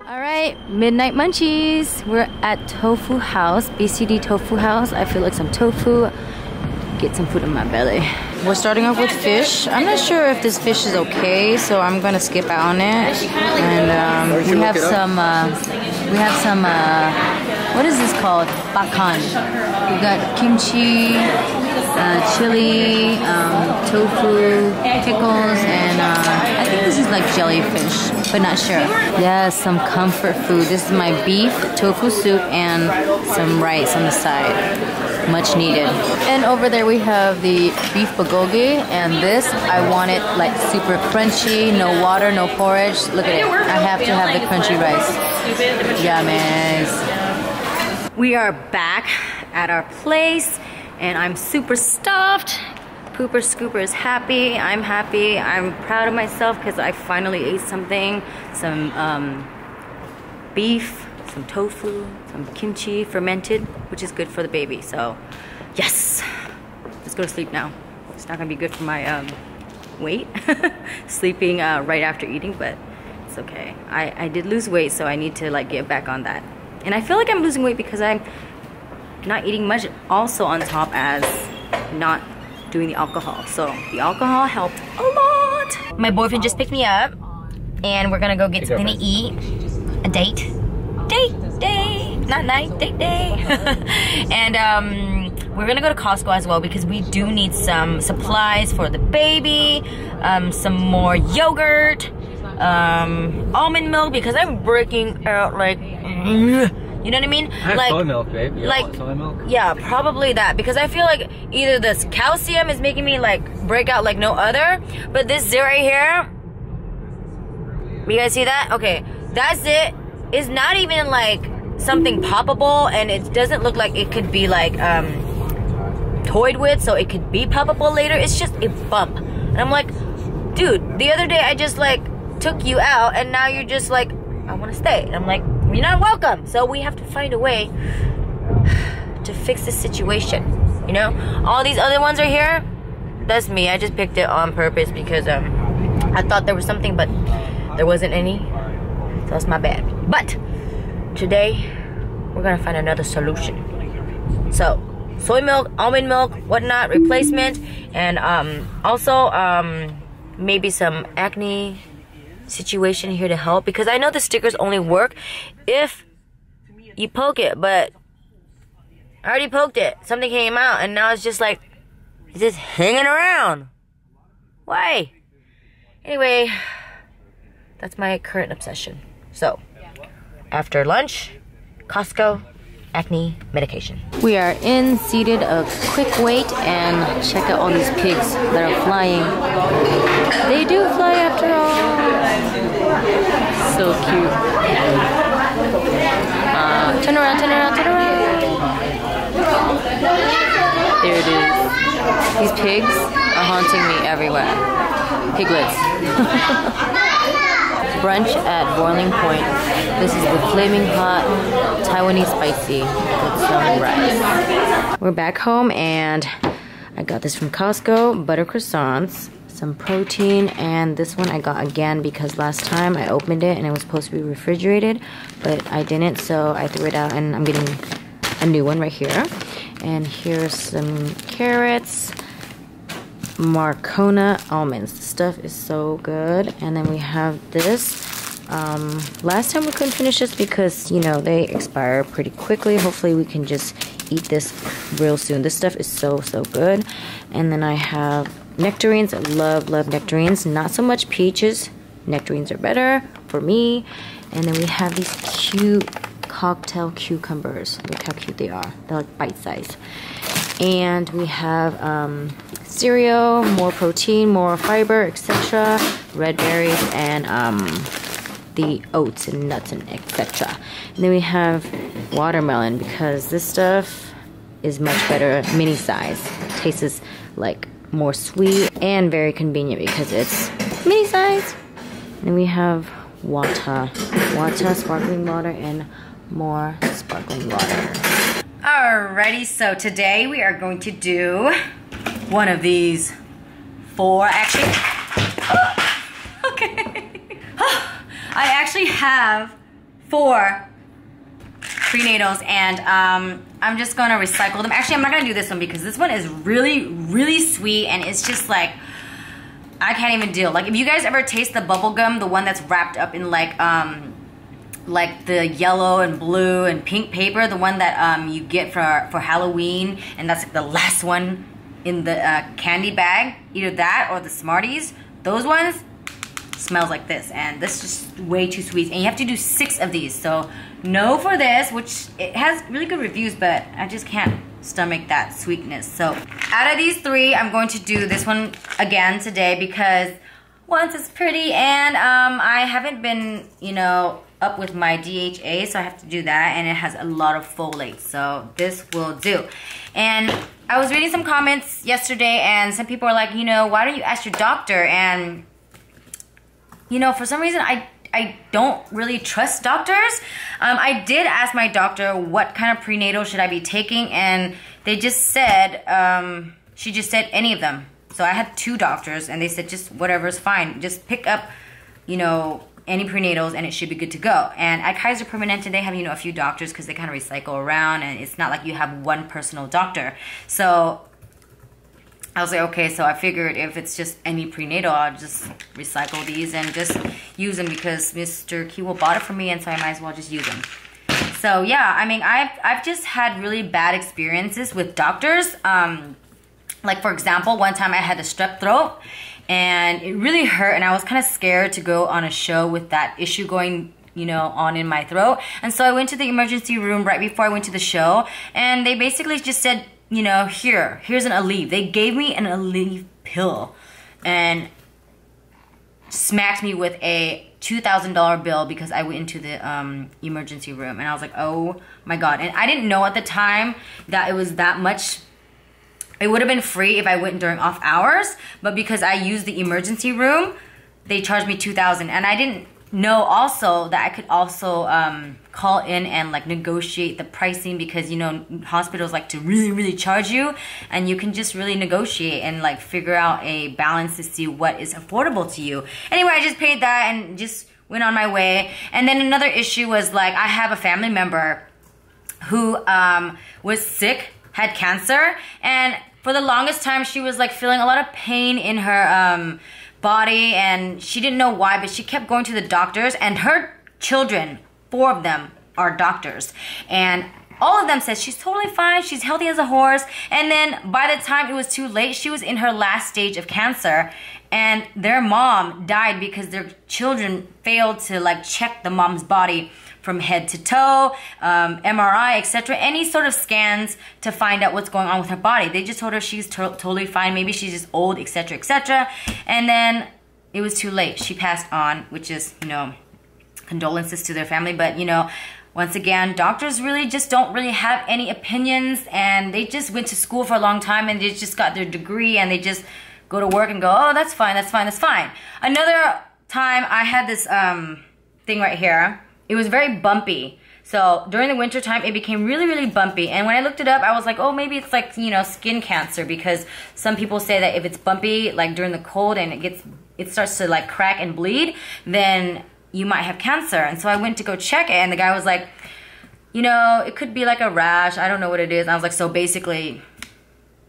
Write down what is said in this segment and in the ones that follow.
Alright, midnight munchies. We're at Tofu House, BCD Tofu House. I feel like some tofu. Get some food in my belly. We're starting off with fish. I'm not sure if this fish is okay, so I'm gonna skip out on it. And we have some, what is this called? Bakan. We got kimchi, chili, tofu, pickles, and I think this is like jellyfish, but not sure. Yes, some comfort food. This is my beef tofu soup and some rice on the side. Much needed. And over there we have the beef bulgogi, and this, I want it like super crunchy, no water, no porridge. Look at it. I have to have the crunchy rice. Yummies. We are back at our place, and I'm super stuffed. Pooper Scooper is happy. I'm happy. I'm proud of myself because I finally ate something. Some beef, some tofu, some kimchi fermented, which is good for the baby. So, yes. Let's go to sleep now. It's not gonna be good for my weight. Sleeping right after eating, but it's okay. I did lose weight, so I need to like get back on that. And I feel like I'm losing weight because I'm not eating much, also on top as not doing the alcohol. So the alcohol helped a lot. My boyfriend just picked me up and we're gonna go get something to eat. A date. Day. Not night, date day. And we're gonna go to Costco as well because we do need some supplies for the baby, some more yogurt, almond milk because I'm breaking out like, you know what I mean? I have soy milk, babe. You want soy milk? Yeah, probably that because I feel like either this calcium is making me like break out like no other, but this zit right here, you guys see that? Okay, that's it. It's not even like something poppable, and it doesn't look like it could be like toyed with, so it could be poppable later. It's just a bump, and I'm like, dude, the other day I just like took you out, and now you're just like, I want to stay. And I'm like, you're not welcome. So we have to find a way to fix this situation. You know, all these other ones are here. That's me. I just picked it on purpose because I thought there was something, but there wasn't any. So that's my bad. But today we're gonna find another solution. So soy milk, almond milk, whatnot, replacement, and also maybe some acne situation here to help, because I know the stickers only work if you poke it, but I already poked it. Something came out and now it's just like, it's just hanging around. Why? Anyway, that's my current obsession. So, after lunch, Costco, acne medication. We are in, seated, a quick wait, and check out all these pigs that are flying. They do fly after all. So cute. Turn around. There it is. These pigs are haunting me everywhere. Piglets. Brunch at Boiling Point. This is the flaming hot Taiwanese spicy with some rice. We're back home and I got this from Costco, butter croissants, some protein, and this one I got again because last time I opened it and it was supposed to be refrigerated, but I didn't, so I threw it out and I'm getting a new one right here. And here's some carrots, Marcona almonds. The stuff is so good. And then we have this. Last time we couldn't finish this because, you know, they expire pretty quickly. Hopefully we can just eat this real soon. This stuff is so good. And then I have nectarines. I love nectarines. Not so much peaches. Nectarines are better for me. And then we have these cute cocktail cucumbers. Look how cute they are. They're like bite size. And we have cereal, more protein, more fiber, etc. Red berries, and the oats and nuts and etc. And then we have watermelon because this stuff is much better, mini size. Tastes like more sweet and very convenient because it's mini size. And then we have Wata sparkling water and more sparkling water. Alrighty, so today we are going to do one of these 4, actually. Okay. I actually have 4 prenatals, and I'm just gonna recycle them. Actually, I'm not gonna do this one because this one is really, really sweet, and it's just like, I can't even deal. Like, if you guys ever taste the bubble gum, the one that's wrapped up in like the yellow and blue and pink paper, the one that you get for Halloween, and that's like the last one in the candy bag, either that or the Smarties, those ones smells like this, and this is just way too sweet, and you have to do 6 of these. So no for this, which it has really good reviews, but I just can't stomach that sweetness. So out of these 3, I'm going to do this one again today because once it's pretty, and I haven't been, you know, up with my DHA, so I have to do that, and it has a lot of folate, so this will do. And I was reading some comments yesterday, and some people are like, you know, why don't you ask your doctor? And you know, for some reason, I don't really trust doctors. I did ask my doctor what kind of prenatal should I be taking, and they just said, she just said any of them. So I had 2 doctors, and they said just whatever's fine. Just pick up, you know, any prenatals, and it should be good to go. And at Kaiser Permanente, they have, you know, a few doctors because they kind of recycle around, and it's not like you have one personal doctor. So I was like, okay, so I figured if it's just any prenatal, I'll just recycle these and just use them because Mr. Kiwo bought it for me, and so I might as well just use them. So yeah, I mean, I've just had really bad experiences with doctors. Like, for example, one time I had a strep throat, and it really hurt, and I was kind of scared to go on a show with that issue going, you know, on in my throat. And so I went to the emergency room right before I went to the show, and they basically just said, you know, here's an Aleve. They gave me an Aleve pill and smacked me with a $2,000 bill because I went into the emergency room, and I was like, oh my God. And I didn't know at the time that it was that much. It would have been free if I went during off hours, but because I used the emergency room, they charged me $2,000. And I didn't know also that I could also call in and like negotiate the pricing, because, you know, hospitals like to really, really charge you, and you can just really negotiate and like figure out a balance to see what is affordable to you. Anyway, I just paid that and just went on my way. And then another issue was, like, I have a family member who was sick, had cancer, and for the longest time she was like feeling a lot of pain in her body, and she didn't know why, but she kept going to the doctors, and her children, 4 of them, are doctors, and all of them said she's totally fine, she's healthy as a horse. And then by the time it was too late, she was in her last stage of cancer, and their mom died because their children failed to like check the mom's body from head to toe, MRI, etc. Any sort of scans to find out what's going on with her body. They just told her she's totally fine, maybe she's just old, etc., etc. And then it was too late. She passed on, which is, you know, condolences to their family. But, you know, once again, doctors really just don't really have any opinions, and they just went to school for a long time, and they just got their degree, and they just go to work and go, oh, that's fine, that's fine, that's fine. Another time I had this thing right here. It was very bumpy. So during the winter time, it became really, really bumpy. And when I looked it up, I was like, oh, maybe it's like, you know, skin cancer, because some people say that if it's bumpy, like during the cold, and it starts to like crack and bleed, then you might have cancer. And so I went to go check it, and the guy was like, you know, it could be like a rash. I don't know what it is. And I was like, so basically,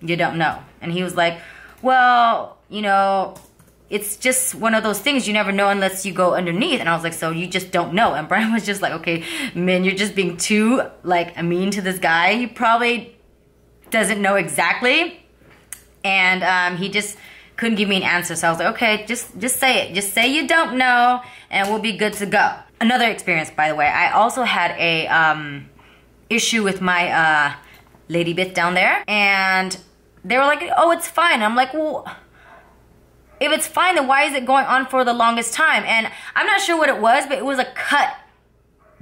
you don't know. And he was like, well, you know, it's just one of those things, you never know unless you go underneath. And I was like, so you just don't know. And Brian was just like, okay, man, you're just being too like mean to this guy. He probably doesn't know exactly. And he just couldn't give me an answer. So I was like, okay, just say it. Just say you don't know, and we'll be good to go. Another experience, by the way, I also had a issue with my lady bit down there. And they were like, oh, it's fine. I'm like, well, if it's fine, then why is it going on for the longest time? And I'm not sure what it was, but it was a cut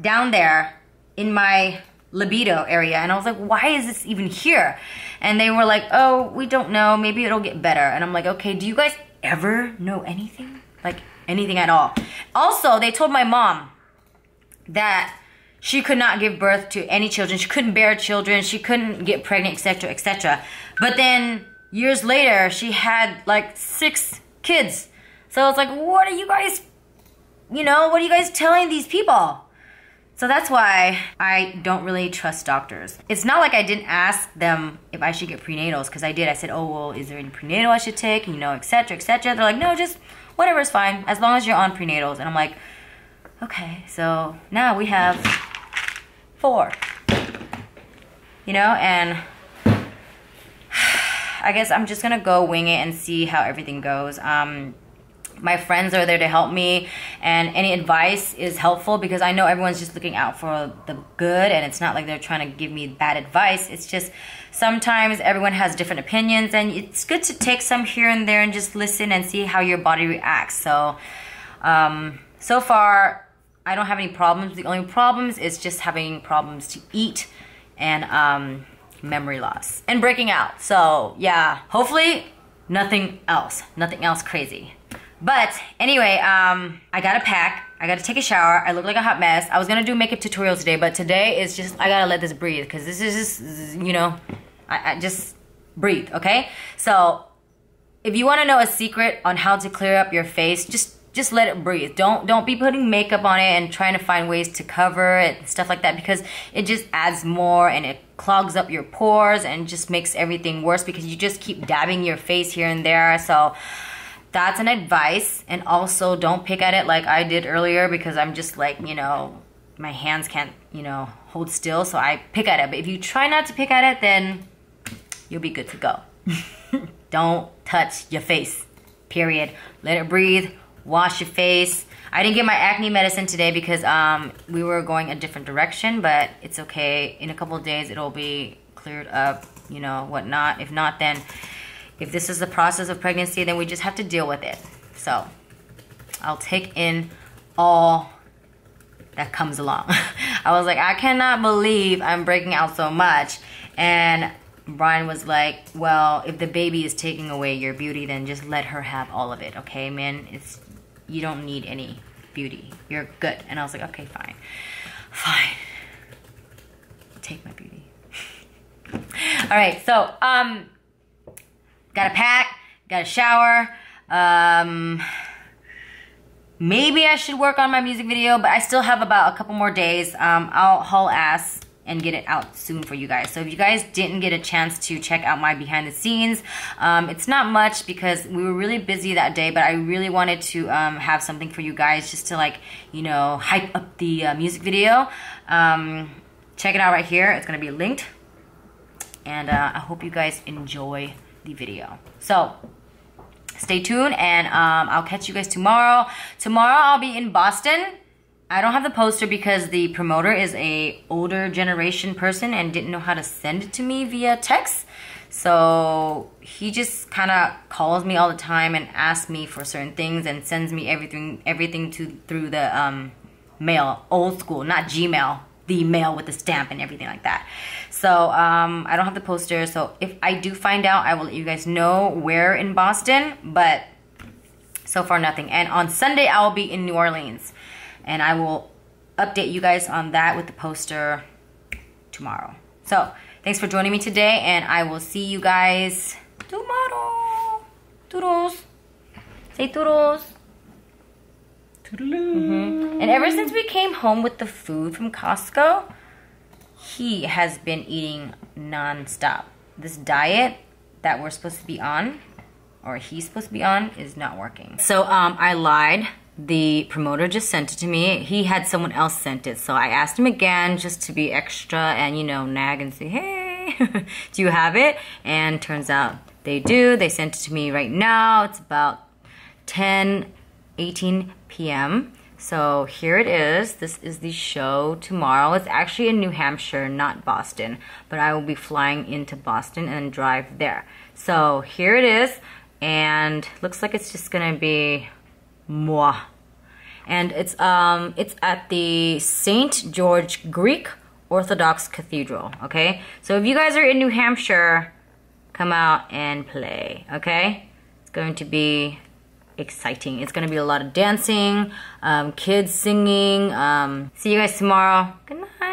down there in my libido area. And I was like, why is this even here? And they were like, oh, we don't know. Maybe it'll get better. And I'm like, okay, do you guys ever know anything? Like anything at all? Also, they told my mom that she could not give birth to any children. She couldn't bear children. She couldn't get pregnant, etc., etc. But then years later, she had like 6 kids. So I was like, what are you guys, you know, what are you guys telling these people? So that's why I don't really trust doctors. It's not like I didn't ask them if I should get prenatals, because I did. I said, oh, well, is there any prenatal I should take? You know, etc., etc. They're like, no, just whatever's fine, as long as you're on prenatals. And I'm like, okay, so now we have 4. You know, and I guess I'm just gonna go wing it and see how everything goes. My friends are there to help me, and any advice is helpful because I know everyone's just looking out for the good, and it's not like they're trying to give me bad advice. It's just sometimes everyone has different opinions, and it's good to take some here and there and just listen and see how your body reacts. So, so far, I don't have any problems. The only problems is just having problems to eat and memory loss and breaking out. So yeah, hopefully nothing else crazy. But anyway, I gotta pack, I gotta take a shower, I look like a hot mess. I was gonna do makeup tutorials today, but today is just, I gotta let this breathe, because this is just, you know, I just breathe, okay? So, if you wanna know a secret on how to clear up your face, just let it breathe. Don't be putting makeup on it and trying to find ways to cover it and stuff like that, because it just adds more and it clogs up your pores and just makes everything worse because you just keep dabbing your face here and there. So that's an advice. And also don't pick at it like I did earlier, because I'm just like, you know, my hands can't, you know, hold still, so I pick at it. But if you try not to pick at it, then you'll be good to go. Don't touch your face, period. Let it breathe, wash your face. I didn't get my acne medicine today because we were going a different direction, but it's okay. In a couple of days, it'll be cleared up, you know, whatnot. If not, then if this is the process of pregnancy, then we just have to deal with it. So I'll take in all that comes along. I was like, I cannot believe I'm breaking out so much. And Brian was like, well, if the baby is taking away your beauty, then just let her have all of it, okay, man? You don't need any beauty. You're good. And I was like, okay, fine. Fine. Take my beauty. All right, so, gotta pack, gotta shower. Maybe I should work on my music video, but I still have about a couple more days. I'll haul ass and get it out soon for you guys. So if you guys didn't get a chance to check out my behind the scenes, it's not much because we were really busy that day, but I really wanted to have something for you guys just to, like, you know, hype up the music video. Check it out right here. It's gonna be linked. And I hope you guys enjoy the video. So stay tuned, and I'll catch you guys tomorrow. Tomorrow I'll be in Boston. I don't have the poster because the promoter is a older generation person and didn't know how to send it to me via text. So he just kind of calls me all the time and asks me for certain things and sends me everything through the mail, old school, not Gmail, the mail with the stamp and everything like that. So I don't have the poster. So if I do find out, I will let you guys know where in Boston, but so far nothing. And on Sunday, I will be in New Orleans. And I will update you guys on that with the poster tomorrow. So, thanks for joining me today, and I will see you guys tomorrow. Toodles. Say toodles. Toodaloo. And ever since we came home with the food from Costco, he has been eating non-stop. This diet that we're supposed to be on, or he's supposed to be on, is not working. So, I lied. The promoter just sent it to me. He had someone else sent it. So I asked him again just to be extra and, you know, nag and say, hey, do you have it? And turns out they do. They sent it to me right now. It's about 10:18 p.m. So here it is. This is the show tomorrow. It's actually in New Hampshire, not Boston. But I will be flying into Boston and drive there. So here it is. And looks like it's just gonna be moi. And it's at the St. George Greek Orthodox Cathedral, okay? So if you guys are in New Hampshire, come out and play, okay? It's going to be exciting. It's going to be a lot of dancing, kids singing. See you guys tomorrow. Good night.